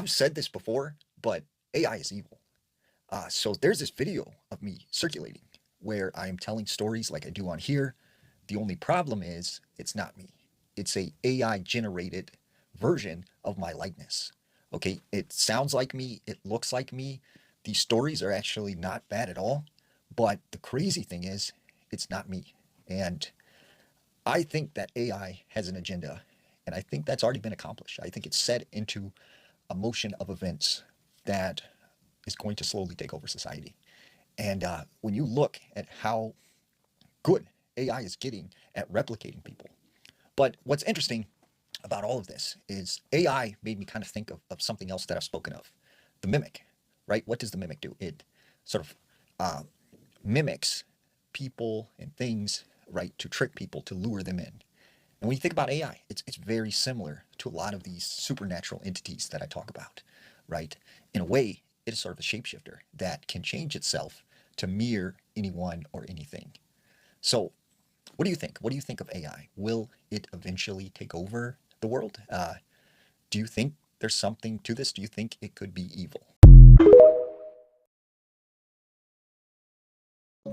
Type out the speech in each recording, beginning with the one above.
I've said this before, but AI is evil. So there's this video of me circulating where I am telling stories like I do on here. The only problem is it's not me. It's a AI generated version of my likeness. Okay, it sounds like me, it looks like me. These stories are actually not bad at all, but the crazy thing is it's not me. And I think that AI has an agenda, and I think that's already been accomplished. I think it's set into a motion of events that is going to slowly take over society. And when you look at how good AI is getting at replicating people, but what's interesting about all of this is AI made me kind of think of something else that I've spoken of, the mimic, right? What does the mimic do? It sort of uh, mimics people and things, right, to trick people, to lure them in. And when you think about AI, it's very similar to a lot of these supernatural entities that I talk about, right? In a way, it is sort of a shapeshifter that can change itself to mirror anyone or anything. So, what do you think? What do you think of AI? Will it eventually take over the world? Do you think there's something to this? Do you think it could be evil?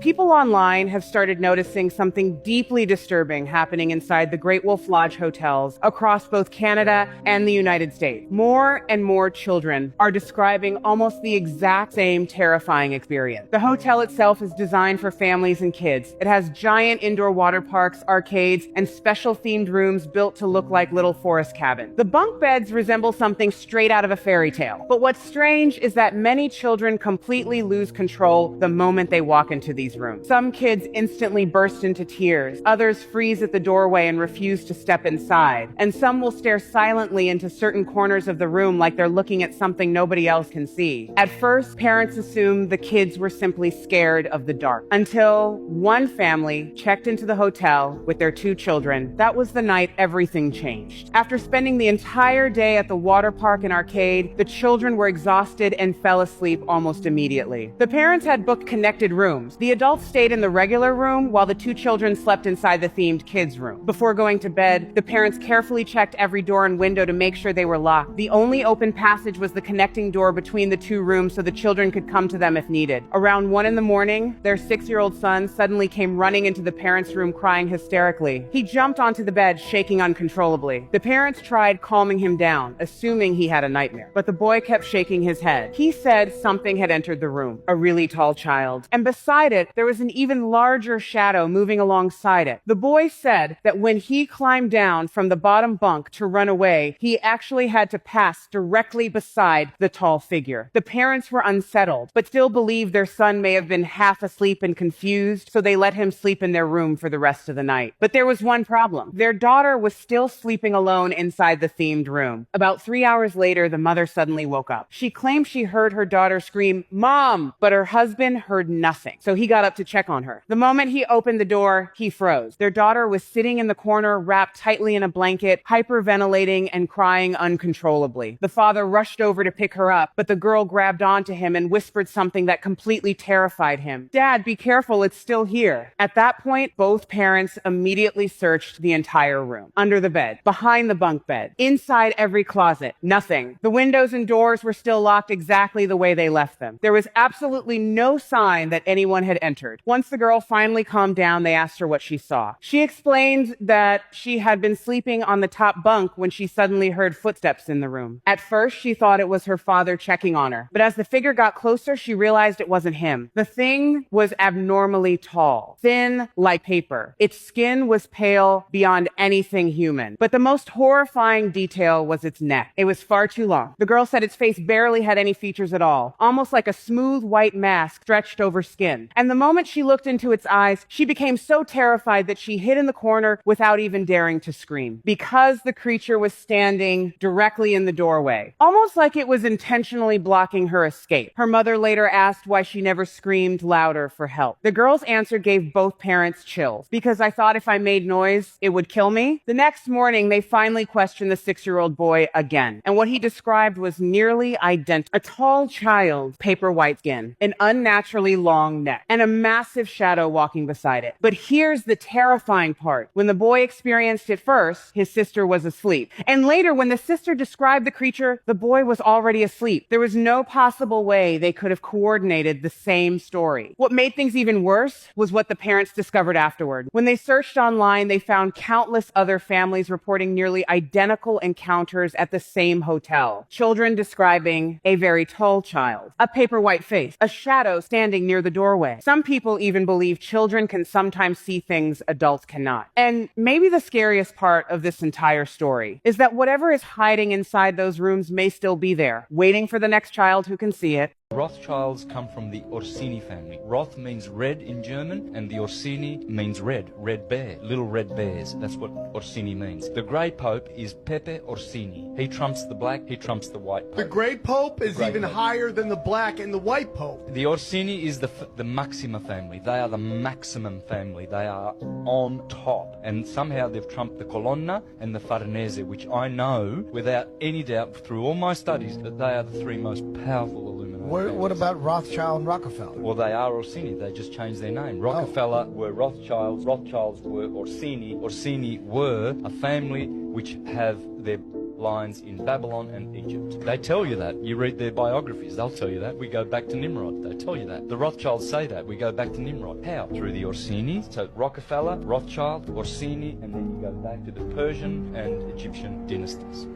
People online have started noticing something deeply disturbing happening inside the Great Wolf Lodge hotels across both Canada and the United States. More and more children are describing almost the exact same terrifying experience. The hotel itself is designed for families and kids. It has giant indoor water parks, arcades, and special themed rooms built to look like little forest cabins. The bunk beds resemble something straight out of a fairy tale. But what's strange is that many children completely lose control the moment they walk into these rooms. Some kids instantly burst into tears. Others freeze at the doorway and refuse to step inside. And some will stare silently into certain corners of the room like they're looking at something nobody else can see. At first, parents assumed the kids were simply scared of the dark. Until one family checked into the hotel with their 2 children. That was the night everything changed. After spending the entire day at the water park and arcade, the children were exhausted and fell asleep almost immediately. The parents had booked connected rooms. The adults stayed in the regular room while the 2 children slept inside the themed kids' room. Before going to bed, the parents carefully checked every door and window to make sure they were locked. The only open passage was the connecting door between the 2 rooms so the children could come to them if needed. Around 1 a.m, their 6-year-old son suddenly came running into the parents' room crying hysterically. He jumped onto the bed, shaking uncontrollably. The parents tried calming him down, assuming he had a nightmare, but the boy kept shaking his head. He said something had entered the room, a really tall child, and beside it, there was an even larger shadow moving alongside it. The boy said that when he climbed down from the bottom bunk to run away, he actually had to pass directly beside the tall figure. The parents were unsettled, but still believed their son may have been half asleep and confused, so they let him sleep in their room for the rest of the night. But there was one problem. Their daughter was still sleeping alone inside the themed room. About 3 hours later, the mother suddenly woke up. She claimed she heard her daughter scream, "Mom!" but her husband heard nothing. So he got up to check on her. The moment he opened the door, he froze. Their daughter was sitting in the corner, wrapped tightly in a blanket, hyperventilating and crying uncontrollably. The father rushed over to pick her up, but the girl grabbed onto him and whispered something that completely terrified him. "Dad, be careful, it's still here." At that point, both parents immediately searched the entire room. Under the bed, behind the bunk bed, inside every closet, nothing. The windows and doors were still locked exactly the way they left them. There was absolutely no sign that anyone had entered. Once the girl finally calmed down, they asked her what she saw. She explained that she had been sleeping on the top bunk when she suddenly heard footsteps in the room. At first, she thought it was her father checking on her, but as the figure got closer, she realized it wasn't him. The thing was abnormally tall, thin like paper. Its skin was pale beyond anything human, but the most horrifying detail was its neck. It was far too long. The girl said its face barely had any features at all, almost like a smooth white mask stretched over skin. And the moment she looked into its eyes, she became so terrified that she hid in the corner without even daring to scream, because the creature was standing directly in the doorway, almost like it was intentionally blocking her escape. Her mother later asked why she never screamed louder for help. The girl's answer gave both parents chills. "Because I thought if I made noise, it would kill me." The next morning, they finally questioned the 6-year-old boy again, and what he described was nearly identical. A tall child, paper white skin, an unnaturally long neck, and a massive shadow walking beside it. But here's the terrifying part. When the boy experienced it first, his sister was asleep. And later, when the sister described the creature, the boy was already asleep. There was no possible way they could have coordinated the same story. What made things even worse was what the parents discovered afterward. When they searched online, they found countless other families reporting nearly identical encounters at the same hotel. Children describing a very tall child, a paper white face, a shadow standing near the doorway. Some people even believe children can sometimes see things adults cannot. And maybe the scariest part of this entire story is that whatever is hiding inside those rooms may still be there, waiting for the next child who can see it. Rothschilds come from the Orsini family. Roth means red in German, and the Orsini means red bear, little red bears. That's what Orsini means. The Grey Pope is Pepe Orsini. He trumps the black, he trumps the white Pope. The Grey Pope is even higher than the Black and the White Pope. The Orsini is the Maxima family. They are the maximum family. They are on top. And somehow they've trumped the Colonna and the Farnese, which I know, without any doubt, through all my studies, that they are the three most powerful Illuminati. What about Rothschild and Rockefeller? Well, they are Orsini. They just changed their name. Rockefeller were Rothschilds. Rothschilds were Orsini. Orsini were a family which have their lines in Babylon and Egypt. They tell you that. You read their biographies. They'll tell you that. We go back to Nimrod. They tell you that. The Rothschilds say that. We go back to Nimrod. How? Through the Orsini. So Rockefeller, Rothschild, Orsini, and then you go back to the Persian and Egyptian dynasties.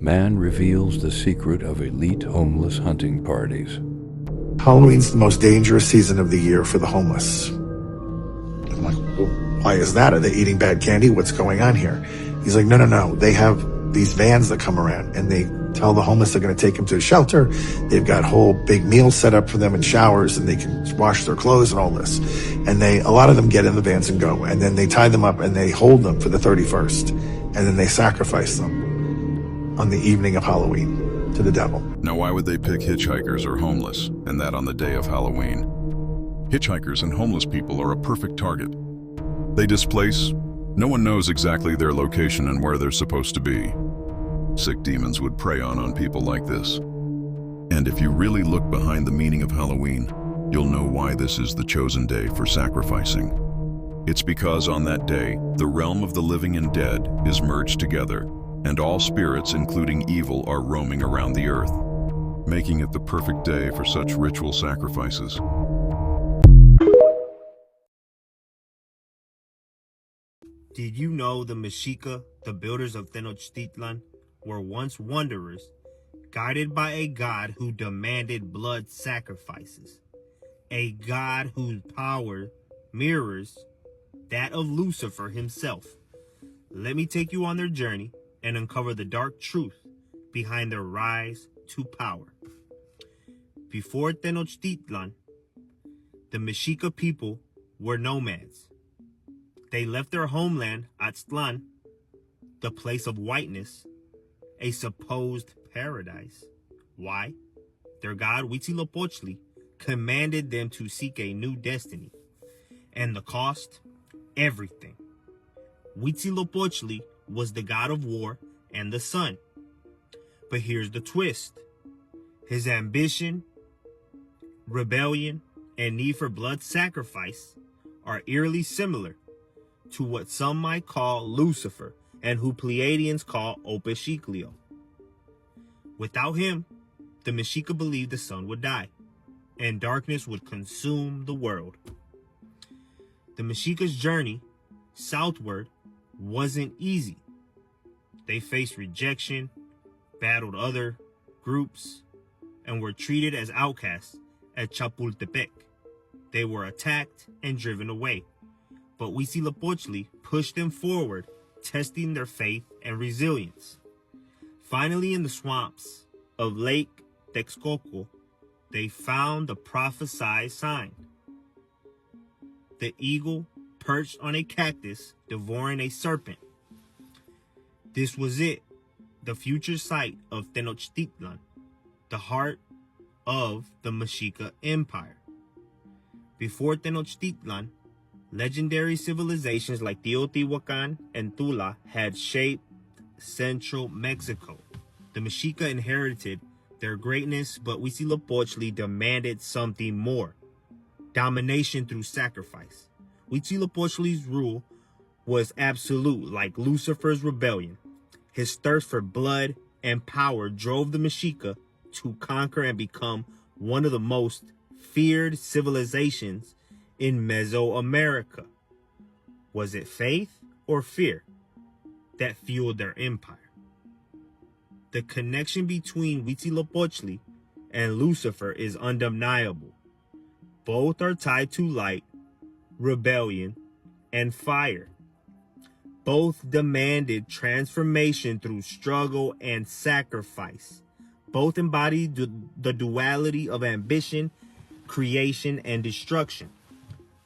Man reveals the secret of elite homeless hunting parties. Halloween's the most dangerous season of the year for the homeless. I'm like, well, why is that? Are they eating bad candy? What's going on here? He's like, no. They have these vans that come around and they tell the homeless they're going to take them to a shelter. They've got whole big meals set up for them and showers, and they can wash their clothes and all this. And a lot of them get in the vans and go. And then they tie them up and they hold them for the 31st. And then they sacrifice them on the evening of Halloween to the devil. Now, why would they pick hitchhikers or homeless, and that on the day of Halloween? Hitchhikers and homeless people are a perfect target. They displace. No one knows exactly their location and where they're supposed to be. Sick demons would prey on people like this. And if you really look behind the meaning of Halloween, you'll know why this is the chosen day for sacrificing. It's because on that day, the realm of the living and dead is merged together, and all spirits, including evil, are roaming around the earth, making it the perfect day for such ritual sacrifices. Did you know the Mexica, the builders of Tenochtitlan, were once wanderers, guided by a god who demanded blood sacrifices? A god whose power mirrors that of Lucifer himself. Let me take you on their journey and uncover the dark truth behind their rise to power. Before Tenochtitlan, the Mexica people were nomads. They left their homeland, Aztlan, the place of whiteness, a supposed paradise. Why? Their god Huitzilopochtli commanded them to seek a new destiny. And the cost? Everything. Huitzilopochtli was the god of war and the sun. But here's the twist. His ambition, rebellion, and need for blood sacrifice are eerily similar to what some might call Lucifer and who Pleiadians call Opeshiklion. Without him, the Mexica believed the sun would die and darkness would consume the world. The Mexica's journey southward wasn't easy. They faced rejection, battled other groups, and were treated as outcasts at Chapultepec. They were attacked and driven away. But Huitzilopochtli pushed them forward, testing their faith and resilience. Finally, in the swamps of Lake Texcoco, they found the prophesied sign. The eagle perched on a cactus, devouring a serpent. This was it, the future site of Tenochtitlan, the heart of the Mexica Empire. Before Tenochtitlan, legendary civilizations like Teotihuacan and Tula had shaped central Mexico. The Mexica inherited their greatness, but Huitzilopochtli demanded something more: domination through sacrifice. Huitzilopochtli's rule was absolute, like Lucifer's rebellion. His thirst for blood and power drove the Mexica to conquer and become one of the most feared civilizations in Mesoamerica. Was it faith or fear that fueled their empire? The connection between Huitzilopochtli and Lucifer is undeniable. Both are tied to light, rebellion, and fire. Both demanded transformation through struggle and sacrifice. Both embodied the duality of ambition, creation, and destruction.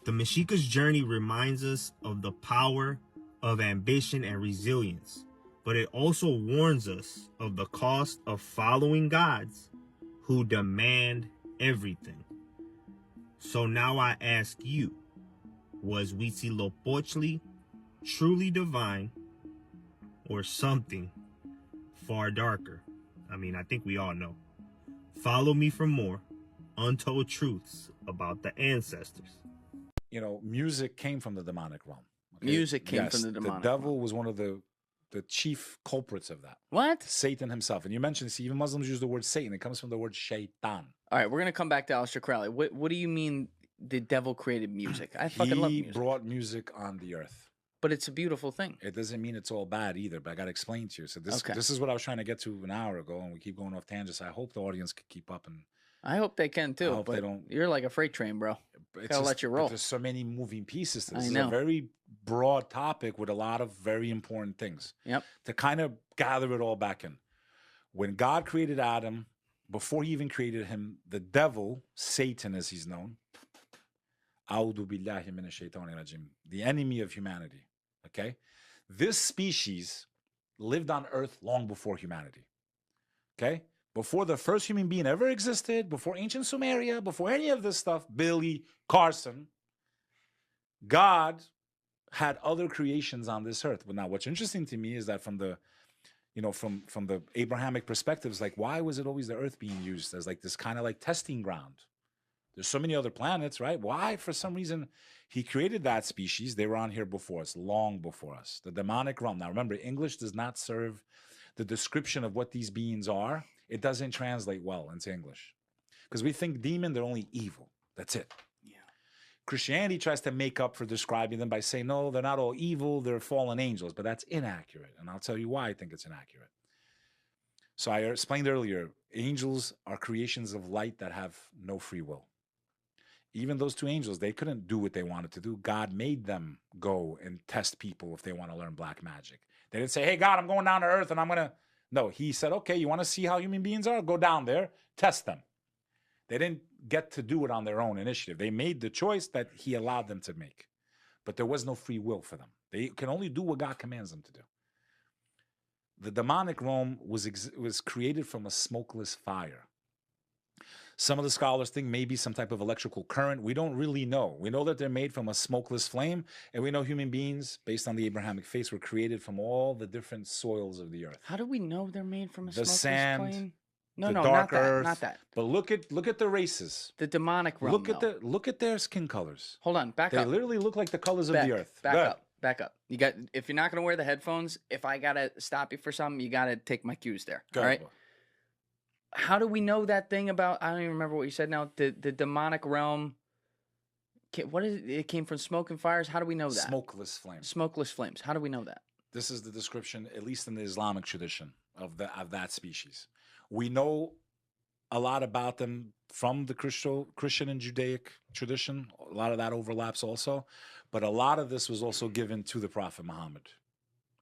The Mexica's journey reminds us of the power of ambition and resilience, but it also warns us of the cost of following gods who demand everything. So now I ask you, was Huitzilopochtli truly divine or something far darker? I mean, I think we all know. Follow me for more untold truths about the ancestors. You know, music came from the demonic realm. Okay? Music came from the demonic The devil realm. was one of the chief culprits of that. What? Satan himself. And you mentioned, see, even Muslims use the word Satan. It comes from the word shaitan. All right, we're going to come back to Aleister Crowley. What do you mean the devil created music? I fucking love He music. brought music on the earth. But it's a beautiful thing. It doesn't mean it's all bad either, but I got to explain to you. So Okay. this is what I was trying to get to an hour ago, and we keep going off tangents. I hope the audience could keep up, and I hope they can too. I hope but they don't. You're like a freight train, bro. It's Gotta let you roll. There's so many moving pieces to this. I This is know. a very broad topic with a lot of very important things. Yep. To kind of gather it all back in. When God created Adam, before he even created him, the devil, Satan as he's known, A'udhu billahi minash shaitani rajim, the enemy of humanity, okay? This species lived on earth long before humanity, okay? Before the first human being ever existed, before ancient Sumeria, before any of this stuff, Billy, Carson, God had other creations on this earth. But now what's interesting to me is that from the, you know, from the Abrahamic perspectives, like, why was it always the earth being used as like this kind of like testing ground? There's so many other planets, right? Why, for some reason, he created that species? They were on here before us, long before us. The demonic realm. Now, remember, English does not serve the description of what these beings are. It doesn't translate well into English. Because we think demon, they're only evil. That's it. Yeah. Christianity tries to make up for describing them by saying, no, they're not all evil, they're fallen angels. But that's inaccurate. And I'll tell you why I think it's inaccurate. So I explained earlier, angels are creations of light that have no free will. Even those two angels, they couldn't do what they wanted to do. God made them go and test people if they want to learn black magic. They didn't say, hey, God, I'm going down to earth and I'm going to... No, he said, okay, you want to see how human beings are? Go down there, test them. They didn't get to do it on their own initiative. They made the choice that he allowed them to make. But there was no free will for them. They can only do what God commands them to do. The demonic realm was created from a smokeless fire. Some of the scholars think maybe some type of electrical current. We don't really know. We know that they're made from a smokeless flame, and we know human beings, based on the Abrahamic faith, were created from all the different soils of the earth. How do we know they're made from a The smokeless sand, flame? No, the no, dark not earth. that. Not that. But look at the races. The demonic realm. Look at their skin colors. Hold on, back They up. literally look like the colors of Back, the earth. Back Go ahead. up. Back up. You got. If you're not gonna wear the headphones, if I gotta stop you for something, you gotta take my cues there. Go all ahead, right. boy. How do we know that thing about? I don't even remember what you said now. The demonic realm. What is it? It came from smoke and fires. How do we know that? Smokeless flames. Smokeless flames. How do we know that? This is the description, at least in the Islamic tradition, of that species. We know a lot about them from the Christian and Judaic tradition. A lot of that overlaps also. But a lot of this was also given to the Prophet Muhammad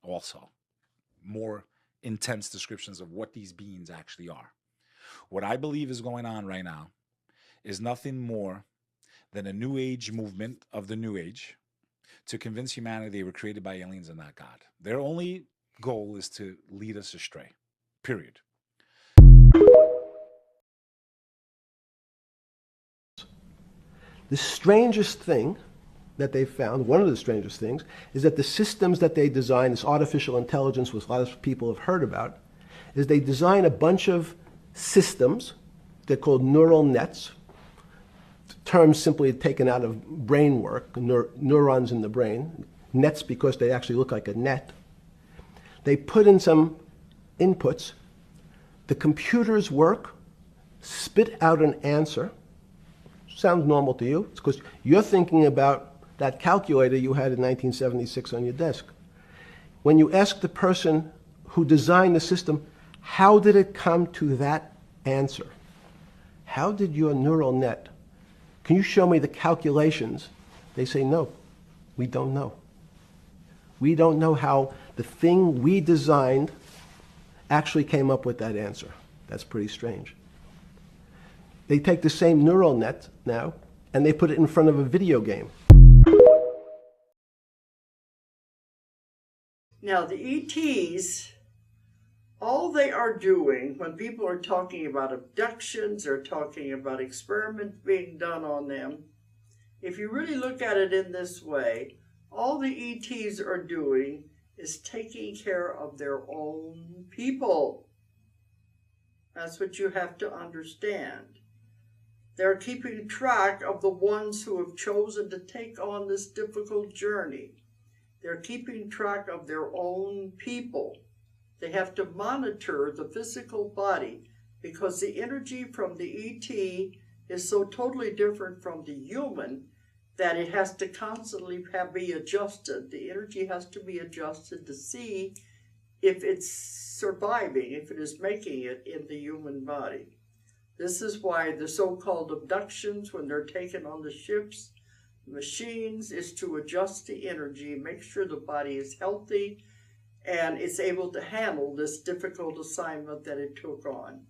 also. More intense descriptions of what these beings actually are. What I believe is going on right now is nothing more than a New Age movement of the New Age to convince humanity they were created by aliens and not God. Their only goal is to lead us astray, period. The strangest thing that they've found, one of the strangest things, is that the systems that they design, this artificial intelligence, which a lot of people have heard about, is they design a bunch of systems. They're called neural nets. The term simply taken out of brain work, neurons in the brain. Nets because they actually look like a net. They put in some inputs. The computers work, spit out an answer. Sounds normal to you. It's because you're thinking about that calculator you had in 1976 on your desk. When you ask the person who designed the system, how did it come to that answer? How did your neural net, can you show me the calculations? They say, no, we don't know. We don't know how the thing we designed actually came up with that answer. That's pretty strange. They take the same neural net now and they put it in front of a video game. Now the ETs, all they are doing when people are talking about abductions or talking about experiments being done on them, if you really look at it in this way, all the ETs are doing is taking care of their own people. That's what you have to understand. They're keeping track of the ones who have chosen to take on this difficult journey. They're keeping track of their own people. They have to monitor the physical body because the energy from the ET is so totally different from the human that it has to constantly be adjusted. The energy has to be adjusted to see if it's surviving, if it is making it in the human body. This is why the so-called abductions, when they're taken on the ships, machines, is to adjust the energy, make sure the body is healthy, and it's able to handle this difficult assignment that it took on.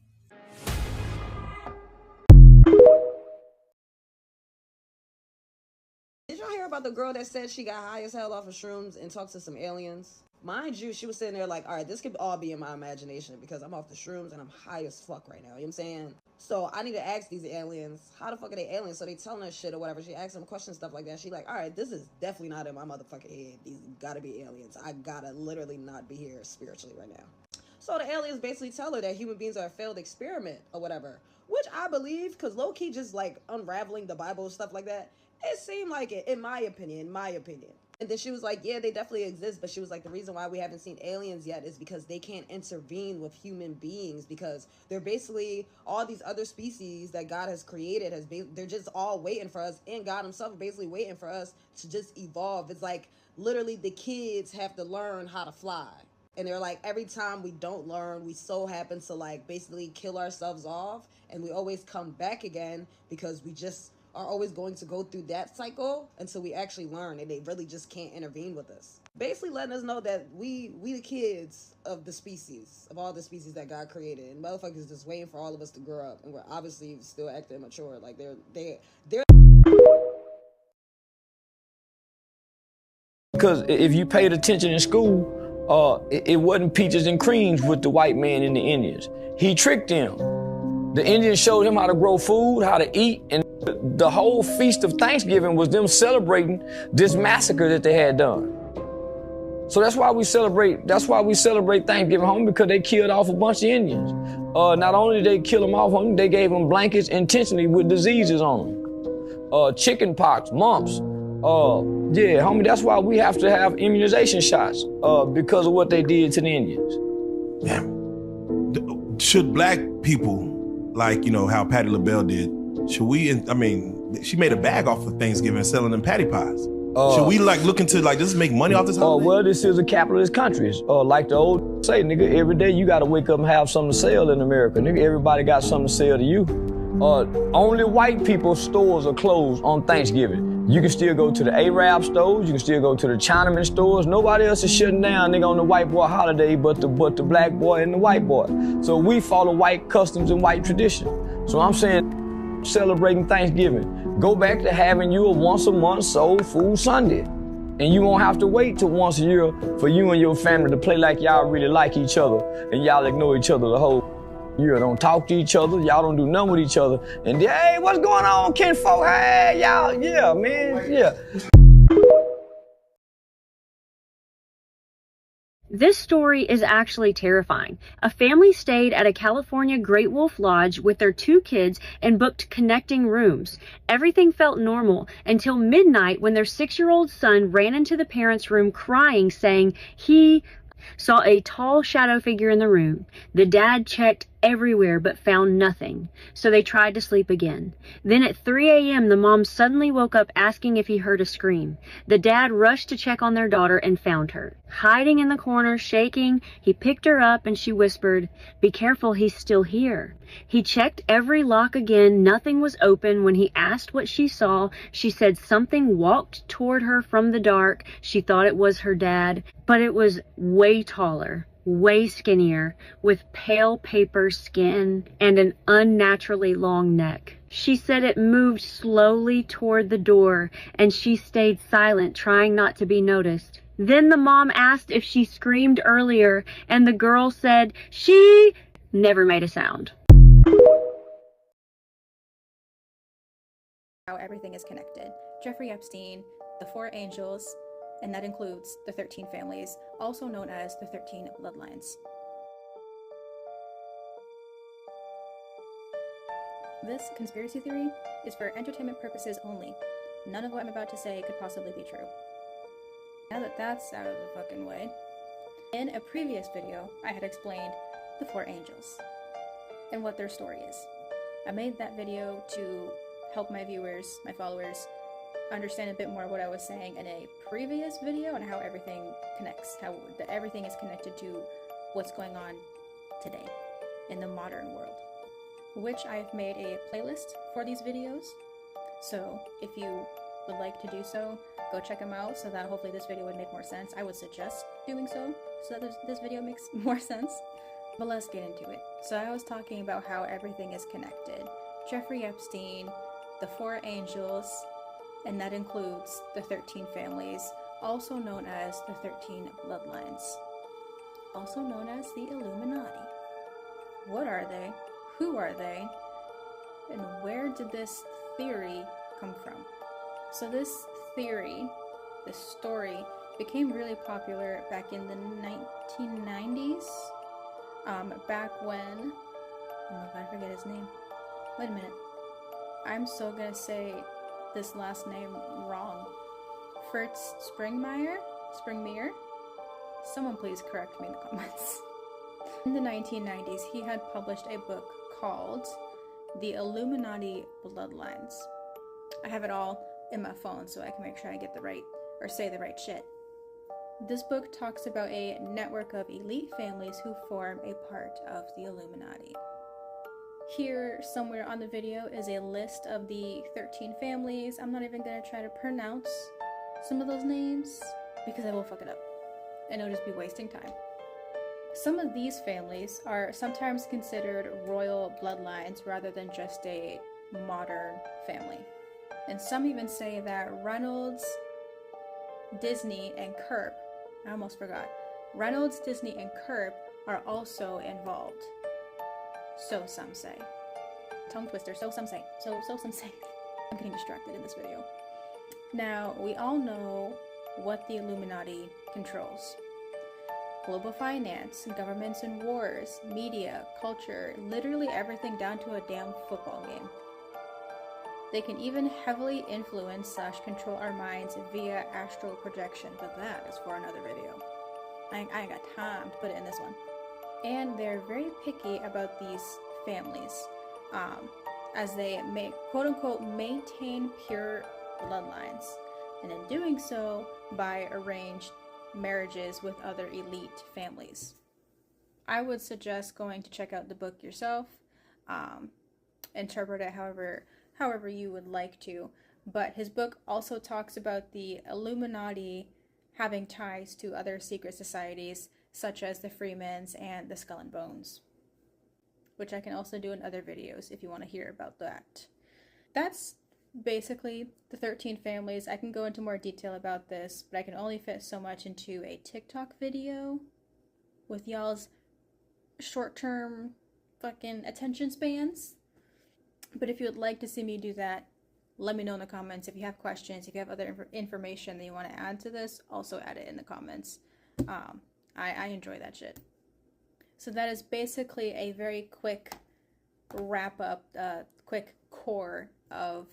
Did y'all hear about the girl that said she got high as hell off of shrooms and talked to some aliens? Mind you, she was sitting there like, all right, this could all be in my imagination because I'm off the shrooms and I'm high as fuck right now. You know what I'm saying? So I need to ask these aliens, how the fuck are they aliens? So they telling her shit or whatever. She asks them questions, stuff like that. She like, all right, this is definitely not in my motherfucking head. These gotta be aliens. I gotta literally not be here spiritually right now. So the aliens basically tell her that human beings are a failed experiment or whatever, which I believe, because low-key just like unraveling the Bible and stuff like that, it seemed like it, in my opinion. And then she was like, yeah, they definitely exist, but she was like, the reason why we haven't seen aliens yet is because they can't intervene with human beings because they're basically all these other species that God has created, they're just all waiting for us, and God himself basically waiting for us to just evolve. It's like literally the kids have to learn how to fly. And they're like, every time we don't learn, we so happen to like basically kill ourselves off, and we always come back again because we just are always going to go through that cycle until we actually learn, and they really just can't intervene with us. Basically letting us know that we the kids of the species, of all the species that God created, and motherfuckers just waiting for all of us to grow up, and we're obviously still acting immature. Like they're because if you paid attention in school, it wasn't peaches and creams with the white man and the Indians. He tricked them. The Indians showed him how to grow food, how to eat, and the whole feast of Thanksgiving was them celebrating this massacre that they had done. So that's why we celebrate Thanksgiving, homie, because they killed off a bunch of Indians. Not only did they kill them off, homie, they gave them blankets intentionally with diseases on them. Chicken pox, mumps. Yeah, homie, that's why we have to have immunization shots because of what they did to the Indians. Yeah. Should black people, like, you know, how Patti LaBelle did, should we, I mean, she made a bag off of Thanksgiving selling them patty pies. Should we like look into like just make money off this holiday? Well, this is a capitalist country. Like the old say, nigga, every day you gotta wake up and have something to sell in America. Nigga, everybody got something to sell to you. Only white people's stores are closed on Thanksgiving. You can still go to the Arab stores, you can still go to the Chinaman stores. Nobody else is shutting down, nigga, on the white boy holiday but the black boy and the white boy. So we follow white customs and white tradition. So I'm saying, celebrating Thanksgiving, go back to having you a once a month soul food Sunday. And you won't have to wait till once a year for you and your family to play like y'all really like each other and y'all ignore each other the whole year. Don't talk to each other, y'all don't do nothing with each other. And hey, what's going on, kinfolk? Hey, y'all, yeah, man, yeah. This story is actually terrifying. A family stayed at a California Great Wolf Lodge with their 2 kids and booked connecting rooms. Everything felt normal until midnight when their 6-year-old son ran into the parents' room crying, saying he saw a tall shadow figure in the room. The dad checked everywhere but found nothing, so they tried to sleep again. Then at 3 a.m., the mom suddenly woke up asking if he heard a scream. The dad rushed to check on their daughter and found her. Hiding in the corner, shaking, he picked her up and she whispered, "Be careful, he's still here." He checked every lock again. Nothing was open. When he asked what she saw, she said something walked toward her from the dark. She thought it was her dad, but it was way taller, way skinnier, with pale paper skin and an unnaturally long neck. She said it moved slowly toward the door, and she stayed silent, trying not to be noticed. Then the mom asked if she screamed earlier, and the girl said she never made a sound. How everything is connected. Jeffrey Epstein, the 4 angels, and that includes the 13 families, also known as the 13 bloodlines. This conspiracy theory is for entertainment purposes only. None of what I'm about to say could possibly be true. Now that that's out of the fucking way, in a previous video, I had explained the 4 angels and what their story is. I made that video to help my viewers, my followers, understand a bit more what I was saying in a previous video and how everything connects, how everything is connected to what's going on today in the modern world, which I've made a playlist for these videos. So if you would like to do so, go check them out so that hopefully this video would make more sense. I would suggest doing so that this video makes more sense. But let's get into it. So I was talking about how everything is connected. Jeffrey Epstein, the 4 angels, and that includes the 13 families, also known as the 13 bloodlines, also known as the Illuminati. What are they? Who are they? And where did this theory come from? So this theory, this story, became really popular back in the 1990s. Back when, oh my god, I forget his name. Wait a minute. I'm so gonna say this last name wrong. Fritz Springmeier? Someone please correct me in the comments. In the 1990s, he had published a book called The Illuminati Bloodlines. I have it all in my phone so I can make sure I get the right, or say the right shit. This book talks about a network of elite families who form a part of the Illuminati. Here, somewhere on the video, is a list of the 13 families. I'm not even going to try to pronounce some of those names because I will fuck it up and it'll just be wasting time. Some of these families are sometimes considered royal bloodlines rather than just a modern family. And some even say that Reynolds, Disney, and Curb, I almost forgot, Reynolds, Disney, and Curb are also involved. So some say. Tongue twister, so some say. So some say. I'm getting distracted in this video. Now, we all know what the Illuminati controls. Global finance, governments and wars, media, culture, literally everything down to a damn football game. They can even heavily influence / control our minds via astral projection, but that is for another video. I ain't got time to put it in this one. And they're very picky about these families, as they may, quote unquote, maintain pure bloodlines, and in doing so, by arranged marriages with other elite families. I would suggest going to check out the book yourself, interpret it however you would like to, but his book also talks about the Illuminati having ties to other secret societies such as the Freemans and the Skull and Bones, which I can also do in other videos if you want to hear about that. That's basically the 13 families. I can go into more detail about this, but I can only fit so much into a TikTok video with y'all's short-term fucking attention spans. But if you would like to see me do that, let me know in the comments. If you have questions, if you have other information that you want to add to this, also add it in the comments. I enjoy that shit. So that is basically a very quick wrap up, quick core of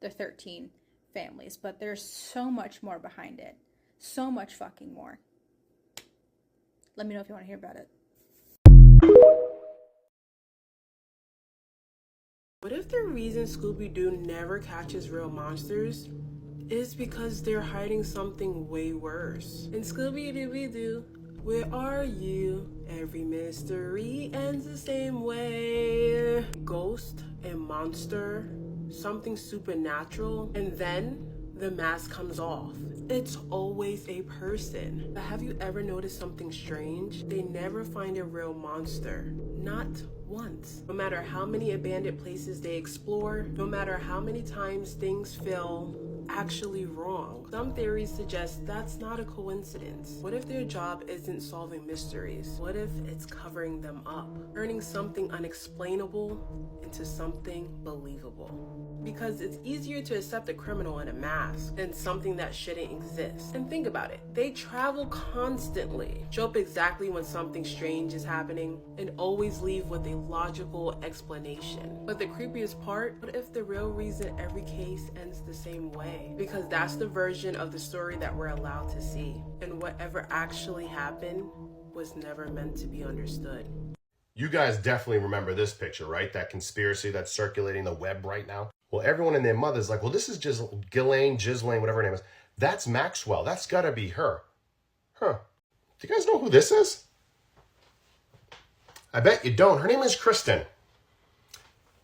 the 13 families. But there's so much more behind it. So much fucking more. Let me know if you want to hear about it. What if the reason Scooby-Doo never catches real monsters is because they're hiding something way worse? In Scooby-Dooby-Doo, where are you? Every mystery ends the same way. Ghost and monster, something supernatural, and then the mask comes off. It's always a person. But have you ever noticed something strange? They never find a real monster. Not once. No matter how many abandoned places they explore, no matter how many times things feel actually wrong. Some theories suggest that's not a coincidence. What if their job isn't solving mysteries? What if it's covering them up? Turning something unexplainable into something believable. Because it's easier to accept a criminal in a mask than something that shouldn't exist. And think about it. They travel constantly, show up exactly when something strange is happening, and always leave with a logical explanation. But the creepiest part, what if the real reason every case ends the same way? Because that's the version of the story that we're allowed to see. And whatever actually happened was never meant to be understood. You guys definitely remember this picture, right? That conspiracy that's circulating the web right now. Well, everyone and their mother's like, well, this is just Ghislaine, whatever her name is. That's Maxwell. That's gotta be her. Huh. Do you guys know who this is? I bet you don't. Her name is Kristen.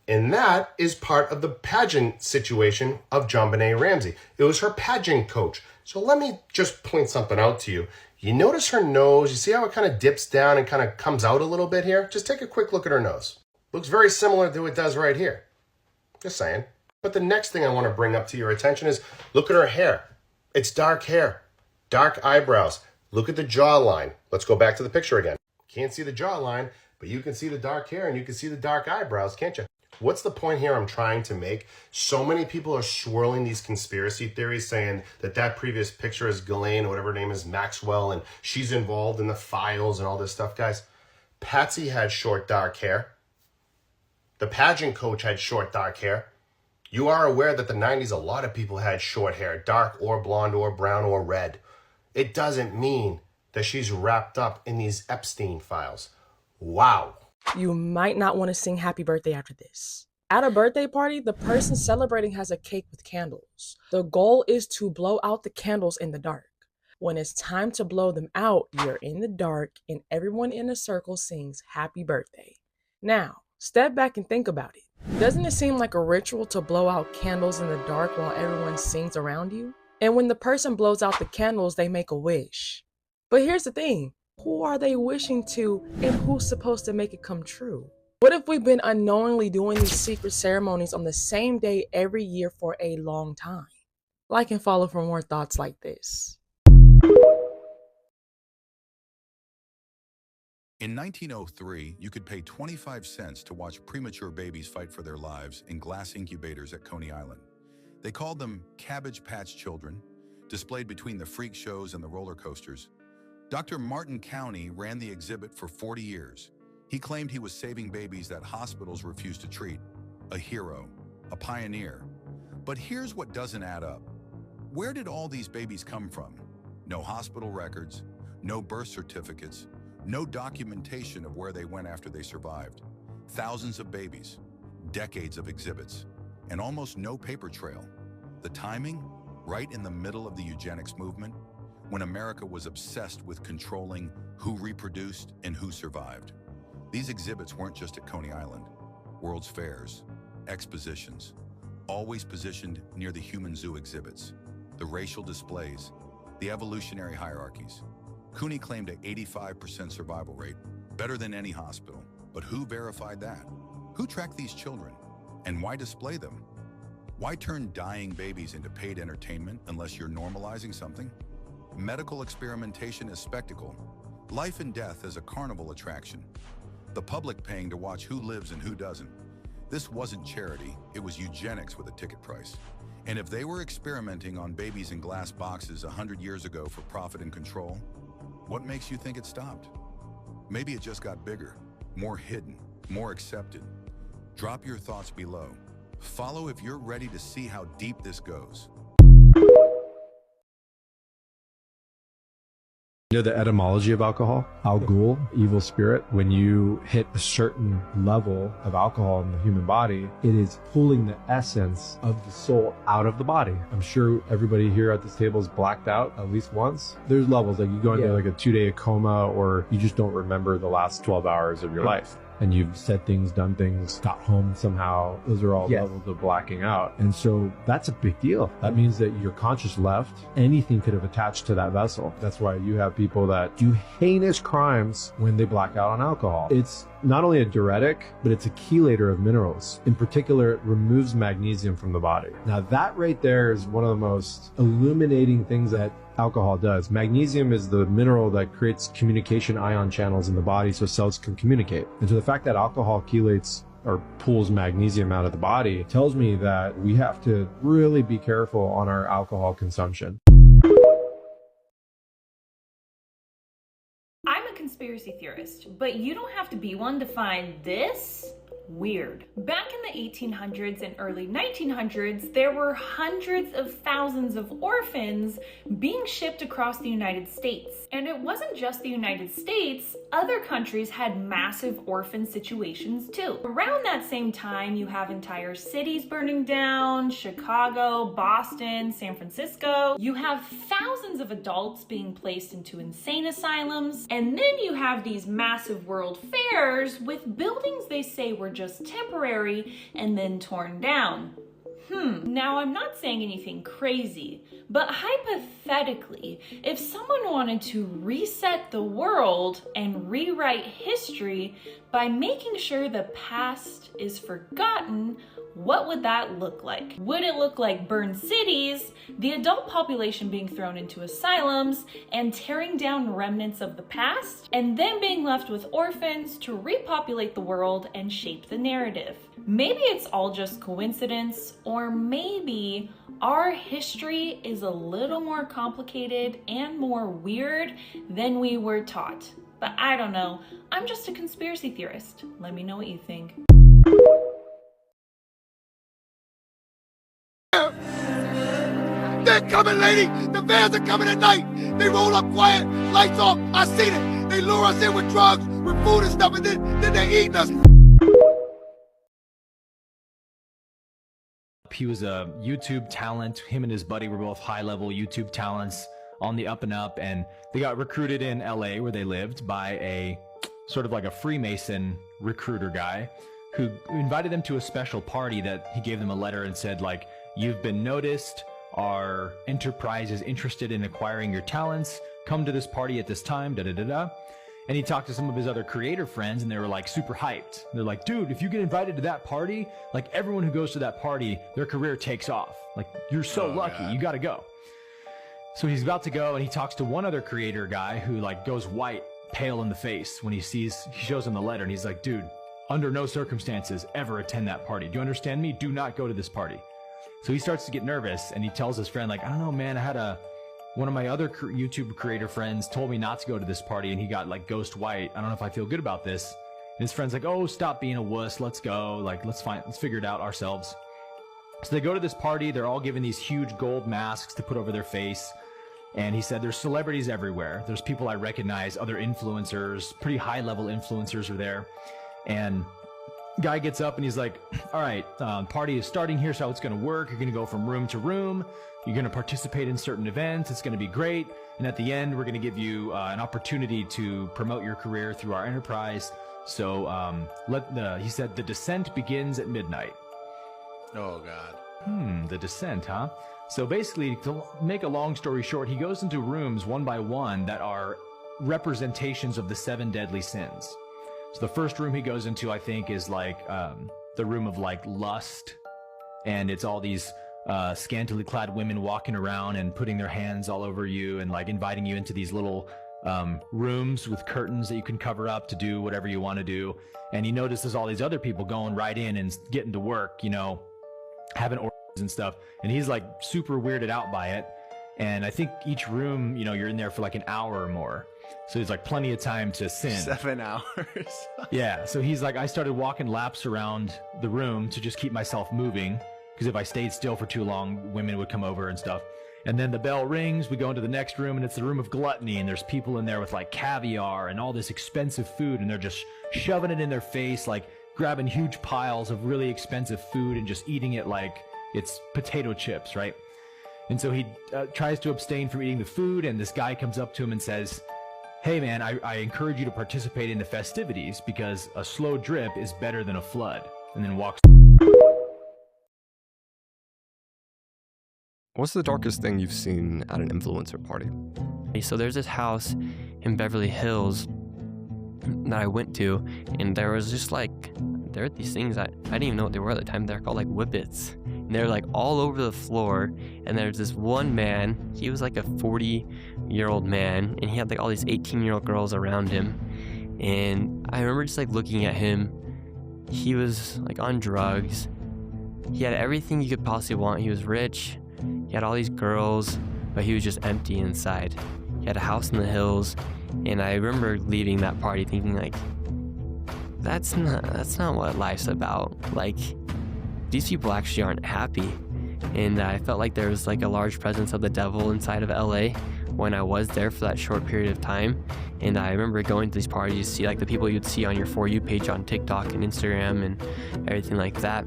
And that is part of the pageant situation of JonBenet Ramsey. It was her pageant coach. So let me just point something out to you. You notice her nose, you see how it kind of dips down and kind of comes out a little bit here? Just take a quick look at her nose. Looks very similar to what it does right here. Just saying. But the next thing I want to bring up to your attention is look at her hair. It's dark hair, dark eyebrows. Look at the jawline. Let's go back to the picture again. Can't see the jawline, but you can see the dark hair and you can see the dark eyebrows, can't you? What's the point here I'm trying to make? So many people are swirling these conspiracy theories saying that that previous picture is Ghislaine, or whatever her name is, Maxwell, and she's involved in the files and all this stuff. Guys, Patsy had short dark hair. The pageant coach had short dark hair. You are aware that the 90s, a lot of people had short hair, dark or blonde or brown or red. It doesn't mean that she's wrapped up in these Epstein files. Wow. You might not want to sing happy birthday after this. At a birthday party, the person celebrating has a cake with candles. The goal is to blow out the candles in the dark. When it's time to blow them out, you're in the dark and everyone in a circle sings happy birthday. Now, step back and think about it. Doesn't it seem like a ritual to blow out candles in the dark while everyone sings around you? And when the person blows out the candles, they make a wish. But here's the thing. Who are they wishing to, and who's supposed to make it come true? What if we've been unknowingly doing these secret ceremonies on the same day every year for a long time? Like and follow for more thoughts like this. In 1903, you could pay 25 cents to watch premature babies fight for their lives in glass incubators at Coney Island. They called them Cabbage Patch Children, displayed between the freak shows and the roller coasters. Dr. Martin County ran the exhibit for 40 years. He claimed he was saving babies that hospitals refused to treat. A hero, a pioneer. But here's what doesn't add up. Where did all these babies come from? No hospital records, no birth certificates, no documentation of where they went after they survived. Thousands of babies, decades of exhibits, and almost no paper trail. The timing? Right in the middle of the eugenics movement, when America was obsessed with controlling who reproduced and who survived. These exhibits weren't just at Coney Island. World's fairs, expositions, always positioned near the human zoo exhibits, the racial displays, the evolutionary hierarchies. Cooney claimed an 85% survival rate, better than any hospital. But who verified that? Who tracked these children? And why display them? Why turn dying babies into paid entertainment unless you're normalizing something? Medical experimentation is spectacle. Life and death is a carnival attraction. The public paying to watch who lives and who doesn't. This wasn't charity, it was eugenics with a ticket price. And if they were experimenting on babies in glass boxes 100 years ago for profit and control, What makes you think it stopped? Maybe it just got bigger, more hidden, more accepted. Drop your thoughts below. Follow if you're ready to see how deep this goes. You know the etymology of alcohol? Al-Ghul, evil spirit. When you hit a certain level of alcohol in the human body, it is pulling the essence of the soul out of the body. I'm sure everybody here at this table is blacked out at least once. There's levels, like you go into like a 2-day coma, or you just don't remember the last 12 hours of your life. And you've said things, done things, got home somehow. Those are all levels of blacking out. And so that's a big deal. That means that your conscious left. Anything could have attached to that vessel. That's why you have people that do heinous crimes when they black out on alcohol. It's not only a diuretic, but it's a chelator of minerals. In particular, it removes magnesium from the body. Now that right there is one of the most illuminating things that alcohol does. Magnesium is the mineral that creates communication ion channels in the body so cells can communicate. And so the fact that alcohol chelates or pulls magnesium out of the body tells me that we have to really be careful on our alcohol consumption. I'm a conspiracy theorist, but you don't have to be one to find this weird. Back in the 1800s and early 1900s, there were hundreds of thousands of orphans being shipped across the United States. And it wasn't just the United States, other countries had massive orphan situations too. Around that same time, you have entire cities burning down, Chicago, Boston, San Francisco. You have thousands of adults being placed into insane asylums. And then you have these massive world fairs with buildings they say were just temporary and then torn down. Now I'm not saying anything crazy, but hypothetically, if someone wanted to reset the world and rewrite history by making sure the past is forgotten, what would that look like? Would it look like burned cities, the adult population being thrown into asylums, and tearing down remnants of the past, and then being left with orphans to repopulate the world and shape the narrative? Maybe it's all just coincidence, or maybe our history is a little more complicated and more weird than we were taught. But I don't know. I'm just a conspiracy theorist. Let me know what you think. They're coming, lady! The vans are coming at night! They roll up quiet, lights off, I seen it! They lure us in with drugs, with food and stuff, and then they eating us! He was a YouTube talent. Him and his buddy were both high-level YouTube talents on the up and up, and they got recruited in LA where they lived by a sort of like a Freemason recruiter guy who invited them to a special party that he gave them a letter and said, like, you've been noticed, our enterprise is interested in acquiring your talents, come to this party at this time, da-da-da-da. And he talked to some of his other creator friends, and they were like super hyped. They're like, dude, if you get invited to that party, like everyone who goes to that party, their career takes off. Like, you're so lucky, you gotta go. So he's about to go, and he talks to one other creator guy who like goes white, pale in the face when he shows him the letter, and he's like, dude, under no circumstances ever attend that party. Do you understand me? Do not go to this party. So he starts to get nervous, and he tells his friend, like, I don't know, man, I had one of my other YouTube creator friends told me not to go to this party, and he got like ghost white. I don't know if I feel good about this. And his friend's like, oh, stop being a wuss. Let's go. Like, let's figure it out ourselves. So they go to this party. They're all given these huge gold masks to put over their face. And he said, there's celebrities everywhere. There's people I recognize, other influencers, pretty high level influencers are there. And guy gets up and he's like, all right, party is starting here, so it's going to work. You're going to go from room to room. You're going to participate in certain events. It's going to be great. And at the end, we're going to give you an opportunity to promote your career through our enterprise. So he said the descent begins at midnight. Oh, God. The descent, huh? So basically, to make a long story short, he goes into rooms one by one that are representations of the 7 deadly sins. So the first room he goes into, I think, is like the room of like lust. And it's all these scantily clad women walking around and putting their hands all over you and like inviting you into these little rooms with curtains that you can cover up to do whatever you want to do. And he notices all these other people going right in and getting to work, you know, having orgies and stuff. And he's like super weirded out by it. And I think each room, you know, you're in there for like an hour or more. So there's like plenty of time to sin. 7 hours. Yeah. So he's like, I started walking laps around the room to just keep myself moving. Because if I stayed still for too long, women would come over and stuff. And then the bell rings, we go into the next room, and it's the room of gluttony. And there's people in there with like caviar and all this expensive food. And they're just shoving it in their face, like grabbing huge piles of really expensive food and just eating it like it's potato chips, right? And so he tries to abstain from eating the food, and this guy comes up to him and says, hey man, I encourage you to participate in the festivities because a slow drip is better than a flood, and then walks. What's the darkest thing you've seen at an influencer party? So there's this house in Beverly Hills that I went to, and there was just like, there are these things that I didn't even know what they were at the time. They're called like whippets. And they're like all over the floor, and there's this one man, he was like a 40-year-old man, and he had like all these 18-year-old girls around him. And I remember just like looking at him. He was like on drugs. He had everything you could possibly want. He was rich. He had all these girls, but he was just empty inside. He had a house in the hills, and I remember leaving that party thinking like, that's not what life's about. Like, these people actually aren't happy. And I felt like there was like a large presence of the devil inside of LA when I was there for that short period of time. And I remember going to these parties, see like the people you'd see on your For You page on TikTok and Instagram and everything like that.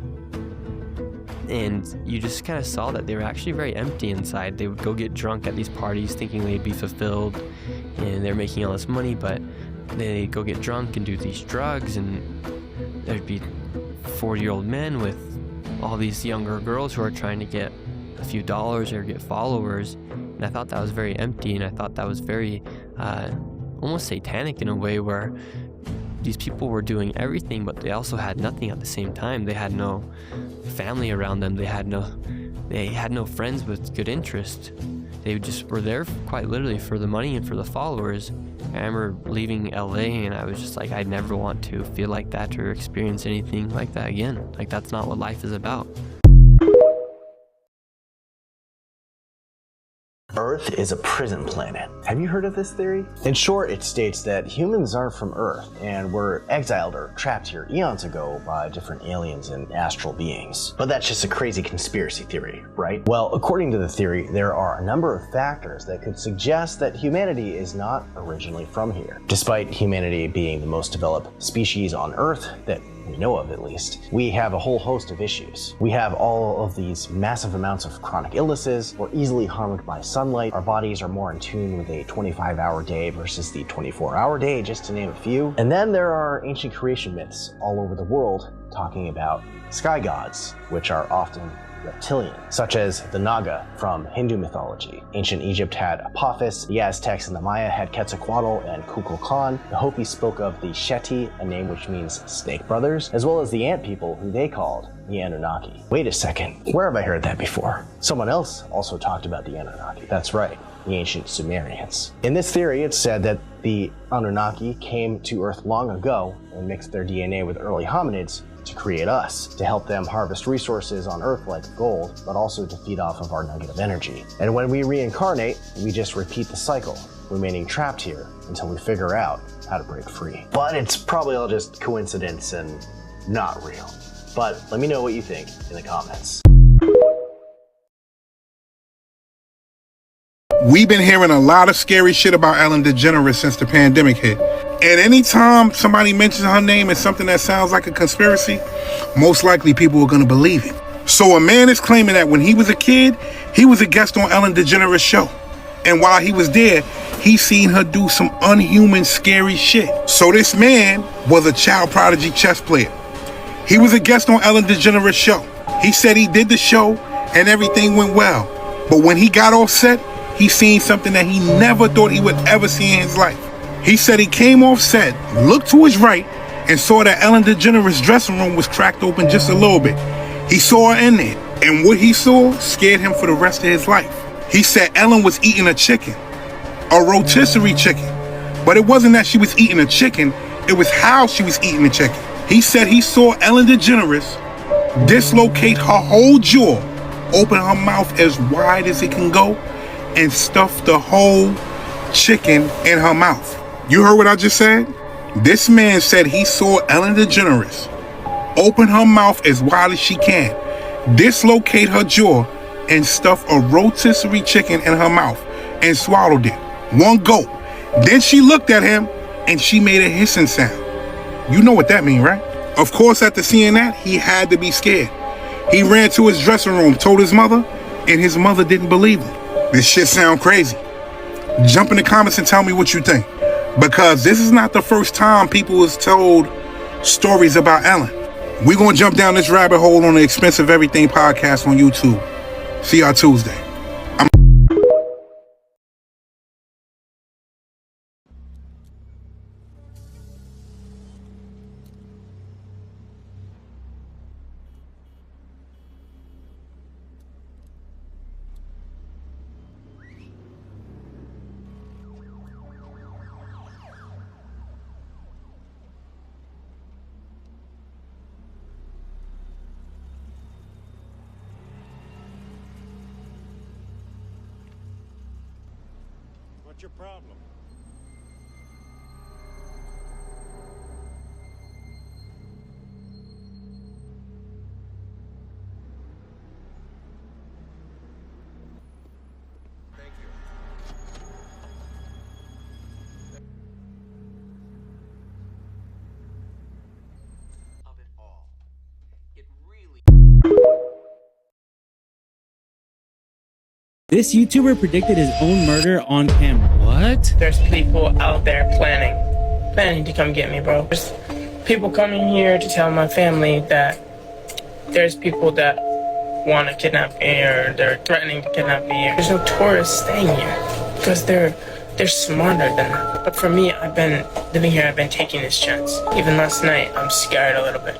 And you just kind of saw that they were actually very empty inside. They would go get drunk at these parties thinking they'd be fulfilled and they're making all this money, but they'd go get drunk and do these drugs, and there'd be 40-year-old men with all these younger girls who are trying to get a few dollars or get followers. And I thought that was very empty, and I thought that was very almost satanic in a way, where these people were doing everything, but they also had nothing at the same time. They had no family around them. They had no friends with good interest. They just were there quite literally for the money and for the followers. I remember leaving LA, and I was just like, I'd never want to feel like that or experience anything like that again. Like, that's not what life is about. Earth is a prison planet. Have you heard of this theory? In short, it states that humans aren't from Earth and were exiled or trapped here eons ago by different aliens and astral beings. But that's just a crazy conspiracy theory, right? Well, according to the theory, there are a number of factors that could suggest that humanity is not originally from here. Despite humanity being the most developed species on Earth that we know of, at least, we have a whole host of issues. We have all of these massive amounts of chronic illnesses. We're easily harmed by sunlight. Our bodies are more in tune with a 25-hour day versus the 24-hour day, just to name a few. And then there are ancient creation myths all over the world talking about sky gods, which are often reptilian, such as the Naga from Hindu mythology. Ancient Egypt had Apophis, the Aztecs and the Maya had Quetzalcoatl and Kukulkan. The Hopi spoke of the Sheti, a name which means snake brothers, as well as the ant people, who they called the Anunnaki. Wait a second, where have I heard that before? Someone else also talked about the Anunnaki. That's right, the ancient Sumerians. In this theory, it's said that the Anunnaki came to Earth long ago and mixed their DNA with early hominids to create us, to help them harvest resources on Earth like gold, but also to feed off of our negative energy. And when we reincarnate, we just repeat the cycle, remaining trapped here until we figure out how to break free. But it's probably all just coincidence and not real. But let me know what you think in the comments. We've been hearing a lot of scary shit about Ellen DeGeneres since the pandemic hit. And anytime somebody mentions her name as something that sounds like a conspiracy, most likely people are going to believe it. So a man is claiming that when he was a kid, he was a guest on Ellen DeGeneres' show. And while he was there, he seen her do some unhuman, scary shit. So this man was a child prodigy chess player. He was a guest on Ellen DeGeneres' show. He said he did the show and everything went well. But when he got off set, he seen something that he never thought he would ever see in his life. He said he came off set, looked to his right, and saw that Ellen DeGeneres' dressing room was cracked open just a little bit. He saw her in there, and what he saw scared him for the rest of his life. He said Ellen was eating a chicken, a rotisserie chicken. But it wasn't that she was eating a chicken, it was how she was eating the chicken. He said he saw Ellen DeGeneres dislocate her whole jaw, open her mouth as wide as it can go, and stuffed the whole chicken in her mouth. You heard what I just said? This man said he saw Ellen DeGeneres open her mouth as wide as she can, dislocate her jaw, and stuff a rotisserie chicken in her mouth and swallowed it. One gulp. Then she looked at him and she made a hissing sound. You know what that means, right? Of course, after seeing that, he had to be scared. He ran to his dressing room, told his mother, and his mother didn't believe him. This shit sound crazy. Jump in the comments and tell me what you think. Because this is not the first time people was told stories about Ellen. We're going to jump down this rabbit hole on the Expensive Everything podcast on YouTube. See y'all Tuesday. What's your problem? Thank you. Of it all. It really. This YouTuber predicted his own murder on camera. What? There's people out there planning to come get me, bro. There's people coming here to tell my family that there's people that want to kidnap me or they're threatening to kidnap me. There's no tourists staying here because they're smarter than that. But for me, I've been living here, I've been taking this chance. Even last night, I'm scared a little bit.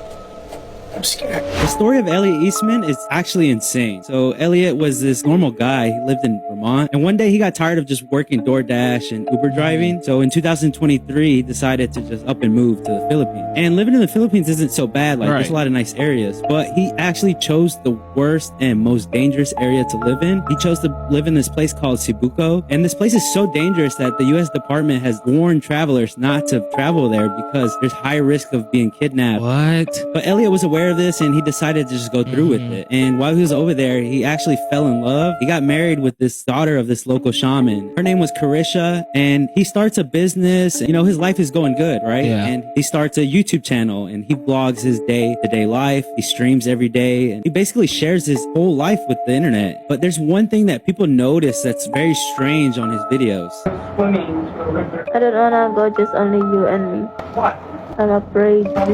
I'm scared. The story of Elliot Eastman is actually insane. So Elliot was this normal guy. He lived in Vermont. And one day he got tired of just working DoorDash and Uber driving. So in 2023, he decided to just up and move to the Philippines. And living in the Philippines isn't so bad. Like there's a lot of nice areas. But he actually chose the worst and most dangerous area to live in. He chose to live in this place called Cebuco. And this place is so dangerous that the U.S. Department has warned travelers not to travel there because there's high risk of being kidnapped. What? But Elliot was aware of this and he decided to just go through with it. And while he was over there, he actually fell in love. He got married with this daughter of this local shaman. Her name was Carisha, and he starts a business. You know, his life is going good, right? Yeah. And he starts a YouTube channel and he vlogs his day-to-day life. He streams every day and he basically shares his whole life with the internet. But there's one thing that people notice that's very strange on his videos. I don't wanna go, just only you and me. What? I'm afraid. I'm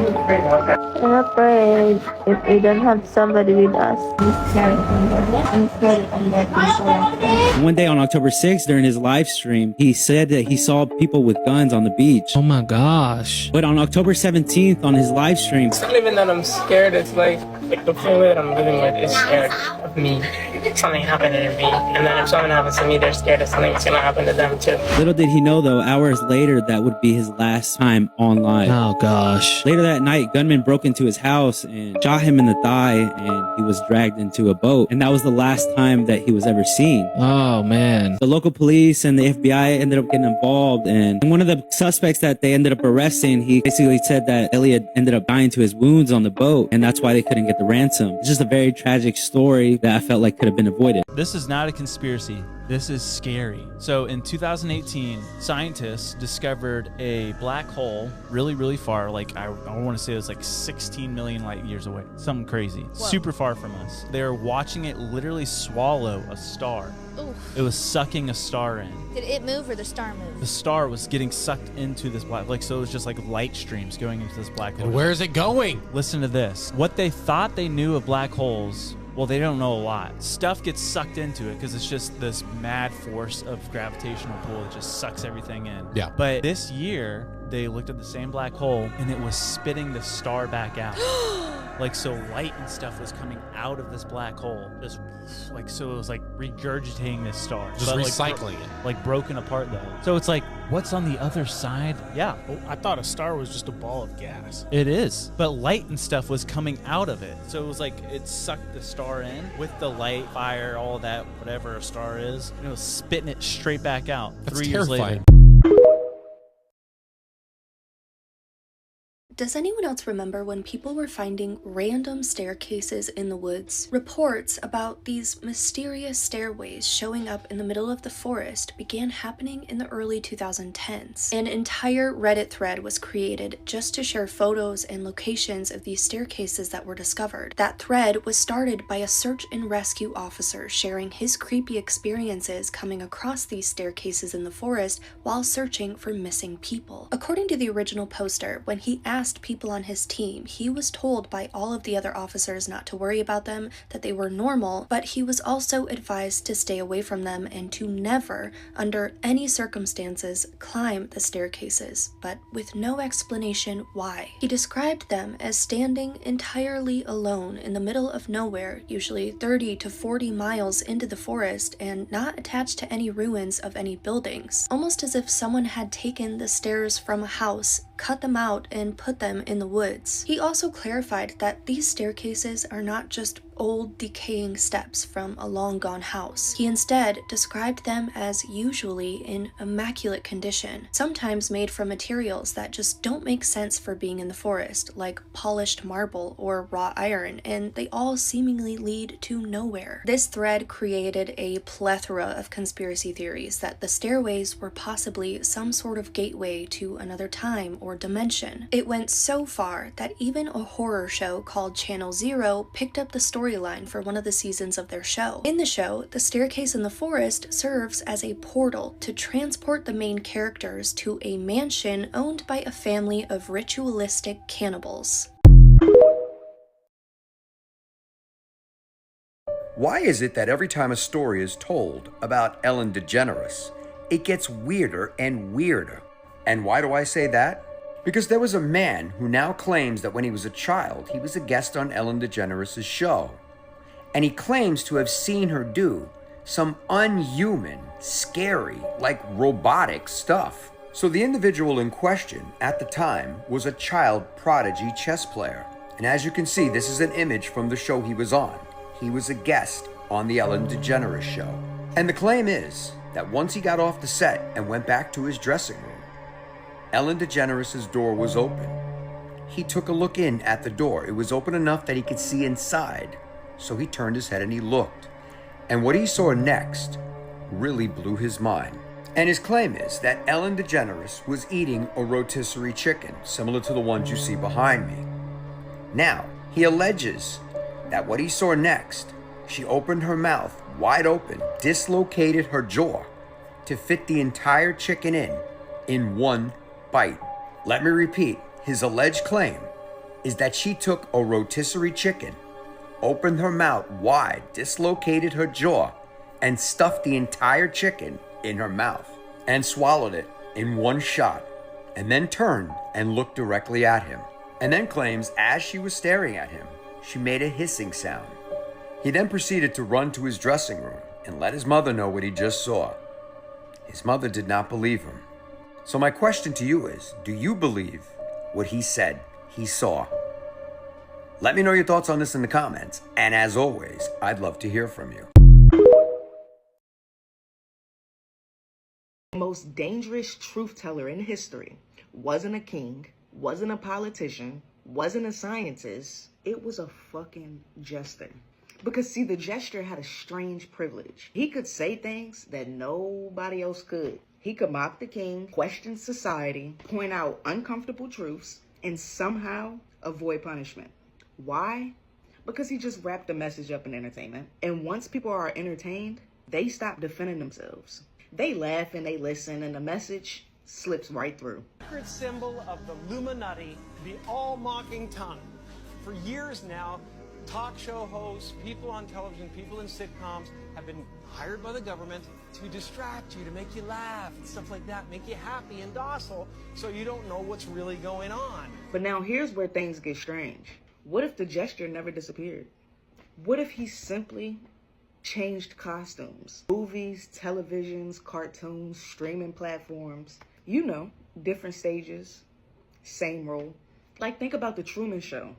afraid if we don't have somebody with us. One day on October 6th, during his live stream, he said that he saw people with guns on the beach. Oh my gosh. But on October 17th, on his live stream, It's not even that I'm scared, it's like the family that I'm living with is scared of me. Something happening to me. And then if something happens to me, they're scared that something's gonna happen to them too. little did he know though, hours later, that would be his last time on live. Oh gosh. Later that night, gunmen broke into his house and shot him in the thigh, and he was dragged into a boat. And that was the last time that he was ever seen. Oh man. The local police and the FBI ended up getting involved, and one of the suspects that they ended up arresting, he basically said that Elliot ended up dying to his wounds on the boat, and that's why they couldn't get the ransom. It's just a very tragic story that I felt like could have been avoided. This is not a conspiracy. This is scary. So in 2018, scientists discovered a black hole really, really far. Like I want to say it was like 16 million light years away. Something crazy. Whoa. Super far from us. They were watching it literally swallow a star. Oof. It was sucking a star in. Did it move or the star move? The star was getting sucked into this black, like, so it was just like light streams going into this black hole. And where is it going? Listen to this. What they thought they knew of black holes, well, they don't know a lot. Stuff gets sucked into it because it's just this mad force of gravitational pull that just sucks everything in. Yeah. But this year, they looked at the same black hole and it was spitting the star back out. Like, so light and stuff was coming out of this black hole, just like, so it was like regurgitating this star. Just But, recycling it. Like broken apart though. So it's like, what's on the other side? Yeah, Oh, I thought a star was just a ball of gas. it is. But light and stuff was coming out of it. So it was like it sucked the star in with the light, fire, all that, whatever a star is. And it was spitting it straight back out. That's 3 years later. terrifying. Does anyone else remember when people were finding random staircases in the woods? Reports about these mysterious stairways showing up in the middle of the forest began happening in the early 2010s. An entire Reddit thread was created just to share photos and locations of these staircases that were discovered. That thread was started by a search and rescue officer sharing his creepy experiences coming across these staircases in the forest while searching for missing people. According to the original poster, when he asked people on his team, he was told by all of the other officers not to worry about them, that they were normal, but he was also advised to stay away from them and to never, under any circumstances, climb the staircases, but with no explanation why. He described them as standing entirely alone in the middle of nowhere, usually 30 to 40 miles into the forest, and not attached to any ruins of any buildings, almost as if someone had taken the stairs from a house, cut them out, and put them in the woods. He also clarified that these staircases are not just old decaying steps from a long gone house. He instead described them as usually in immaculate condition, sometimes made from materials that just don't make sense for being in the forest, like polished marble or wrought iron, and they all seemingly lead to nowhere. This thread created a plethora of conspiracy theories that the stairways were possibly some sort of gateway to another time or dimension. It went so far that even a horror show called Channel Zero picked up the storyline for one of the seasons of their show. In the show, the staircase in the forest serves as a portal to transport the main characters to a mansion owned by a family of ritualistic cannibals. Why is it that every time a story is told about Ellen DeGeneres, it gets weirder and weirder? And why do I say that? Because there was a man who now claims that when he was a child, he was a guest on Ellen DeGeneres' show. And he claims to have seen her do some unhuman, scary, like robotic stuff. So the individual in question at the time was a child prodigy chess player. And as you can see, this is an image from the show he was on. He was a guest on the Ellen DeGeneres show. And the claim is that once he got off the set and went back to his dressing room, Ellen DeGeneres' door was open. He took a look in at the door. It was open enough that he could see inside. So he turned his head and he looked. And what he saw next really blew his mind. And his claim is that Ellen DeGeneres was eating a rotisserie chicken, similar to the ones you see behind me. Now, he alleges that what he saw next, she opened her mouth wide open, dislocated her jaw to fit the entire chicken in one bite. Let me repeat, his alleged claim is that she took a rotisserie chicken, opened her mouth wide, dislocated her jaw, and stuffed the entire chicken in her mouth and swallowed it in one shot, and then turned and looked directly at him. And then claims as she was staring at him, she made a hissing sound. He then proceeded to run to his dressing room and let his mother know what he just saw. His mother did not believe him. So my question to you is, do you believe what he said he saw? Let me know your thoughts on this in the comments, and as always, I'd love to hear from you. The most dangerous truth teller in history wasn't a king, wasn't a politician, wasn't a scientist. It was a fucking jester. Because see, the jester had a strange privilege. He could say things that nobody else could. He could mock the king, question society, point out uncomfortable truths, and somehow avoid punishment. Why? Because he just wrapped the message up in entertainment. And once people are entertained, they stop defending themselves. They laugh and they listen, and the message slips right through. Sacred symbol of the Illuminati, the all-mocking tongue. For years now, talk show hosts, people on television, people in sitcoms have been hired by the government to distract you, to make you laugh and stuff like that, make you happy and docile so you don't know what's really going on. But now here's where things get strange. What if the gesture never disappeared? What if he simply changed costumes? Movies, televisions, cartoons, streaming platforms, you know, different stages, same role. Like, think about the Truman Show.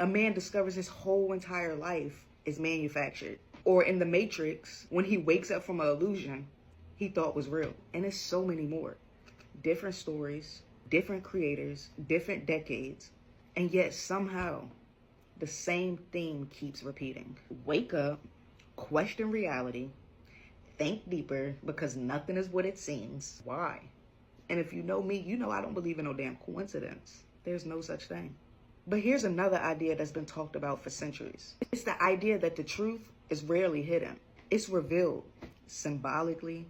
A man discovers his whole entire life is manufactured. Or in The Matrix, when he wakes up from an illusion he thought was real. And there's so many more. Different stories, different creators, different decades, and yet somehow the same theme keeps repeating. Wake up, question reality, think deeper, because nothing is what it seems. Why? And if you know me, you know I don't believe in no damn coincidence. There's no such thing. But here's another idea that's been talked about for centuries. It's the idea that the truth is rarely hidden. It's revealed symbolically,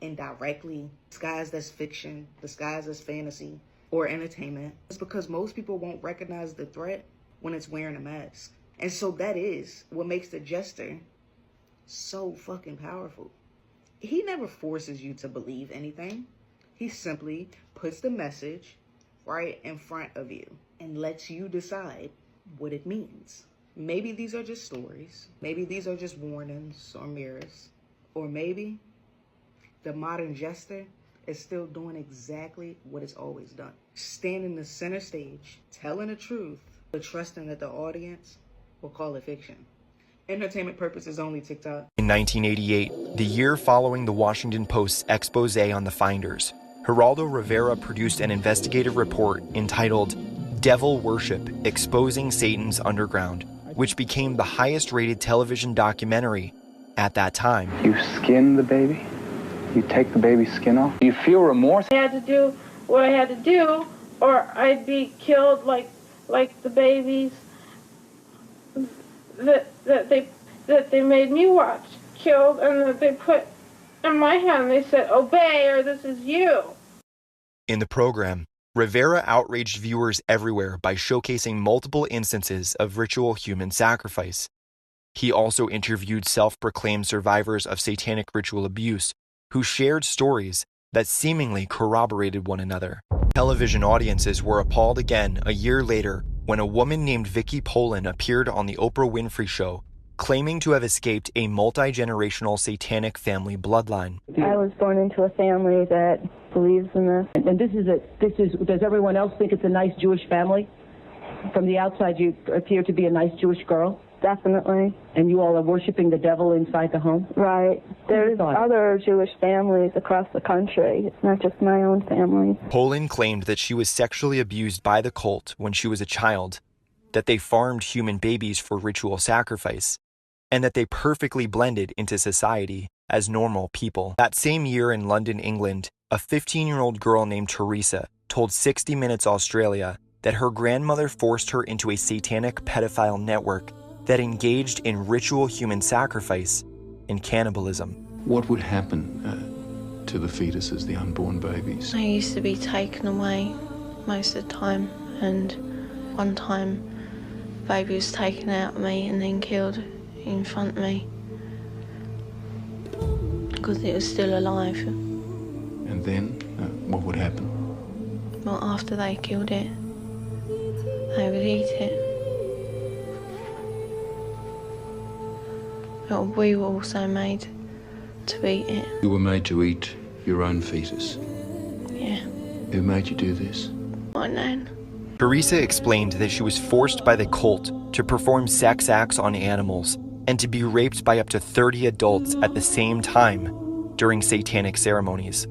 indirectly, disguised as fiction, disguised as fantasy, or entertainment. It's because most people won't recognize the threat when it's wearing a mask. And so that is what makes the jester so fucking powerful. He never forces you to believe anything. He simply puts the message right in front of you and lets you decide what it means. Maybe these are just stories. Maybe these are just warnings or mirrors. Or maybe the modern jester is still doing exactly what it's always done. Standing the center stage, telling the truth, but trusting that the audience will call it fiction. Entertainment purposes only, TikTok. In 1988, the year following the Washington Post's expose on the finders, Geraldo Rivera produced an investigative report entitled Devil Worship: Exposing Satan's Underground, which became the highest-rated television documentary at that time. You skin the baby? You take the baby's skin off? Do you feel remorse? I had to do what I had to do, or I'd be killed like the babies that they made me watch killed, and that they put in my hand. They said, "Obey, or this is you." In the program, Rivera outraged viewers everywhere by showcasing multiple instances of ritual human sacrifice. He also interviewed self-proclaimed survivors of satanic ritual abuse who shared stories that seemingly corroborated one another. Television audiences were appalled again a year later when a woman named Vicky Poland appeared on the Oprah Winfrey Show, claiming to have escaped a multi-generational satanic family bloodline. I was born into a family that believes in this. And does everyone else think it's a nice Jewish family? From the outside, you appear to be a nice Jewish girl. Definitely. And you all are worshiping the devil inside the home? Right. There's other Jewish families across the country. It's not just my own family. Poland claimed that she was sexually abused by the cult when she was a child, that they farmed human babies for ritual sacrifice, and that they perfectly blended into society as normal people. That same year in London, England, a 15-year-old girl named Teresa told 60 Minutes Australia that her grandmother forced her into a satanic pedophile network that engaged in ritual human sacrifice and cannibalism. What would happen to the fetuses, the unborn babies? I used to be taken away most of the time, and one time a baby was taken out of me and then killed in front of me because it was still alive. And then what would happen? Well, after they killed it, they would eat it. But we were also made to eat it. You were made to eat your own fetus? Yeah. Who made you do this? My nan. Teresa explained that she was forced by the cult to perform sex acts on animals and to be raped by up to 30 adults at the same time during satanic ceremonies.